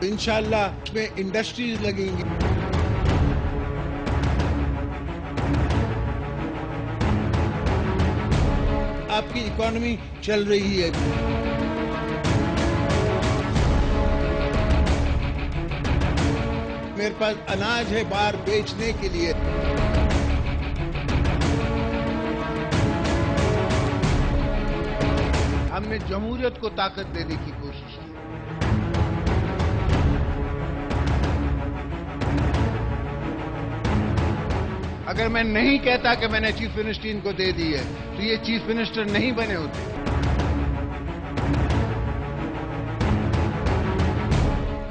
इंशाअल्लाह में इंडस्ट्रीज लगेंगी। आपकी इकोनॉमी चल रही है। मेरे पास अनाज है बाहर बेचने के लिए। हमने जमहूरियत को ताकत देने की कोशिश की। अगर मैं नहीं कहता कि मैंने चीफ मिनिस्टर इनको दे दी है तो ये चीफ मिनिस्टर नहीं बने होते।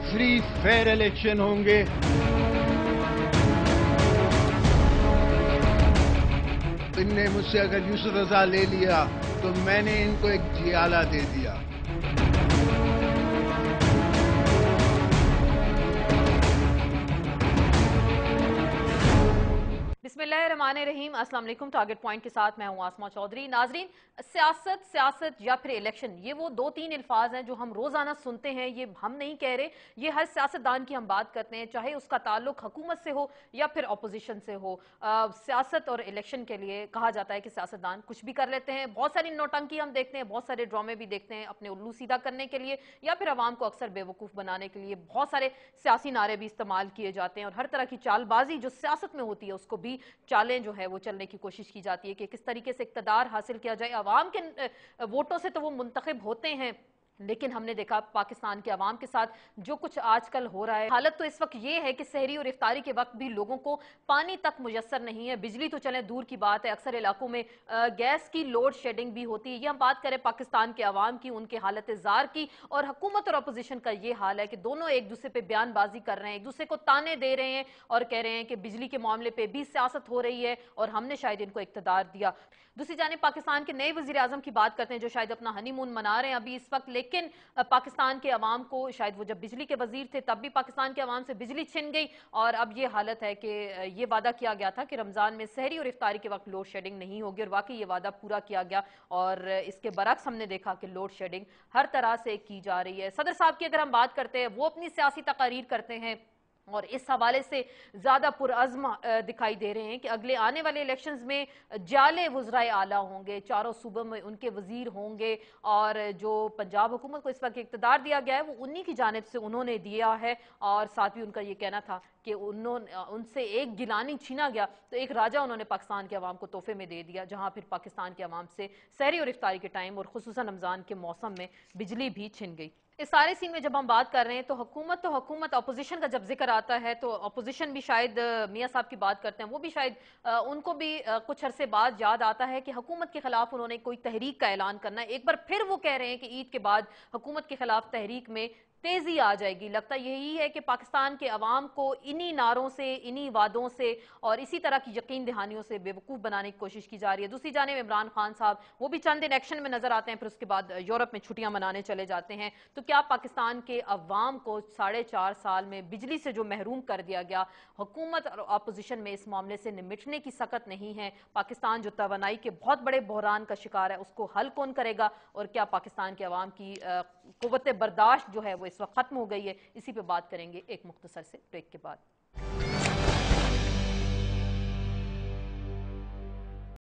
फ्री फेयर इलेक्शन होंगे। इनने मुझसे अगर यूसुफ रजा ले लिया तो मैंने इनको एक जियाला दे दिया। बिस्मिल्लाहिर्रहमानिर्रहीम। अस्सलाम वालेकुम। टारगेट पॉइंट के साथ मैं हूं आसमा चौधरी। नाजरीन, सियासत या फिर इलेक्शन, ये वो दो तीन अल्फाज हैं जो हम रोजाना सुनते हैं। ये हम नहीं कह रहे, ये हर सियासतदान की हम बात करते हैं, चाहे उसका ताल्लुक हुकूमत से हो या फिर अपोजिशन से हो। सियासत और इलेक्शन के लिए कहा जाता है कि सियासतदान कुछ भी कर लेते हैं। बहुत सारी नौटंकी हम देखते हैं, बहुत सारे ड्रामे भी देखते हैं अपने उल्लू सीधा करने के लिए या फिर अवाम को अक्सर बेवकूफ़ बनाने के लिए। बहुत सारे सियासी नारे भी इस्तेमाल किए जाते हैं और हर तरह की चालबाजी जो सियासत में होती है उसको भी चालें जो है वो चलने की कोशिश की जाती है कि किस तरीके से इक्तदार हासिल किया जाए। अवाम के वोटों से तो वो मुंतखब होते हैं, लेकिन हमने देखा पाकिस्तान के अवाम के साथ जो कुछ आजकल हो रहा है, हालत तो इस वक्त ये है कि सहरी और इफ्तारी के वक्त भी लोगों को पानी तक मुयस्सर नहीं है। बिजली तो चले दूर की बात है, अक्सर इलाकों में गैस की लोड शेडिंग भी होती है। ये हम बात करें पाकिस्तान के अवाम की, उनके हालत जार की, और हुकूमत और अपोजिशन का ये हाल है कि दोनों एक दूसरे पे बयानबाजी कर रहे हैं, एक दूसरे को ताने दे रहे हैं और कह रहे हैं कि बिजली के मामले पर भी सियासत हो रही है और हमने शायद इनको इक्तदार दिया। दूसरी जानिब पाकिस्तान के नए वज़ीर आज़म की बात करते हैं जो शायद अपना हनीमून मना रहे हैं अभी इस वक्त, लेकिन पाकिस्तान के अवाम को, शायद वो जब बिजली के वजीर थे तब भी पाकिस्तान के अवाम से बिजली छिन गई और अब ये हालत है कि ये वादा किया गया था कि रमज़ान में सहरी और इफ्तारी के वक्त लोड शेडिंग नहीं होगी और वाकई ये वादा पूरा किया गया और इसके बरक्स हमने देखा कि लोड शेडिंग हर तरह से की जा रही है। सदर साहब की अगर हम बात करते हैं, वो अपनी सियासी तकारीर करते हैं और इस हवाले से ज़्यादा पुरअज़्म दिखाई दे रहे हैं कि अगले आने वाले इलेक्शंस में जाले वज़राए आला होंगे, चारों सूबों में उनके वज़ीर होंगे और जो पंजाब हुकूमत को इस वक्त इक़्तिदार दिया गया है वो उन्हीं की जानिब से उन्होंने दिया है। और साथ ही उनका ये कहना था कि उनसे एक गिलानी छीना गया तो एक राजा उन्होंने पाकिस्तान के अवाम को तोहफे में दे दिया, जहाँ फिर पाकिस्तान के अवाम से सहरी और इफ्तारी के टाइम और खुसूसन रमज़ान के मौसम में बिजली भी छिन गई। इस सारे सीन में जब हम बात कर रहे हैं तो हुकूमत अपोजिशन का जब जिक्र आता है तो अपोजिशन भी शायद मियां साहब की बात करते हैं, वो भी शायद उनको भी कुछ अरसे बाद याद आता है कि हुकूमत के खिलाफ उन्होंने कोई तहरीक का ऐलान करना है। एक बार फिर वो कह रहे हैं कि ईद के बाद हुकूमत के खिलाफ तहरीक में तेजी आ जाएगी। लगता यही है कि पाकिस्तान के अवाम को इन्हीं नारों से, इन्हीं वादों से और इसी तरह की यकीन दहानियों से बेवकूफ़ बनाने की कोशिश की जा रही है। दूसरी जानिब इमरान खान साहब, वो भी चंद दिन एक्शन में नजर आते हैं, फिर उसके बाद यूरोप में छुट्टियां मनाने चले जाते हैं। तो क्या पाकिस्तान के अवाम को 4.5 साल में बिजली से जो महरूम कर दिया गया, हुकूमत और अपोजिशन में इस मामले से निपटने की सकत नहीं है? पाकिस्तान जो तवानाई के बहुत बड़े बहरान का शिकार है, उसको हल कौन करेगा? और क्या पाकिस्तान के अवाम की कुव्वत बर्दाश्त जो है वो इस वक्त खत्म हो गई है? इसी पे बात करेंगे एक मुख्तसर से ब्रेक के बाद।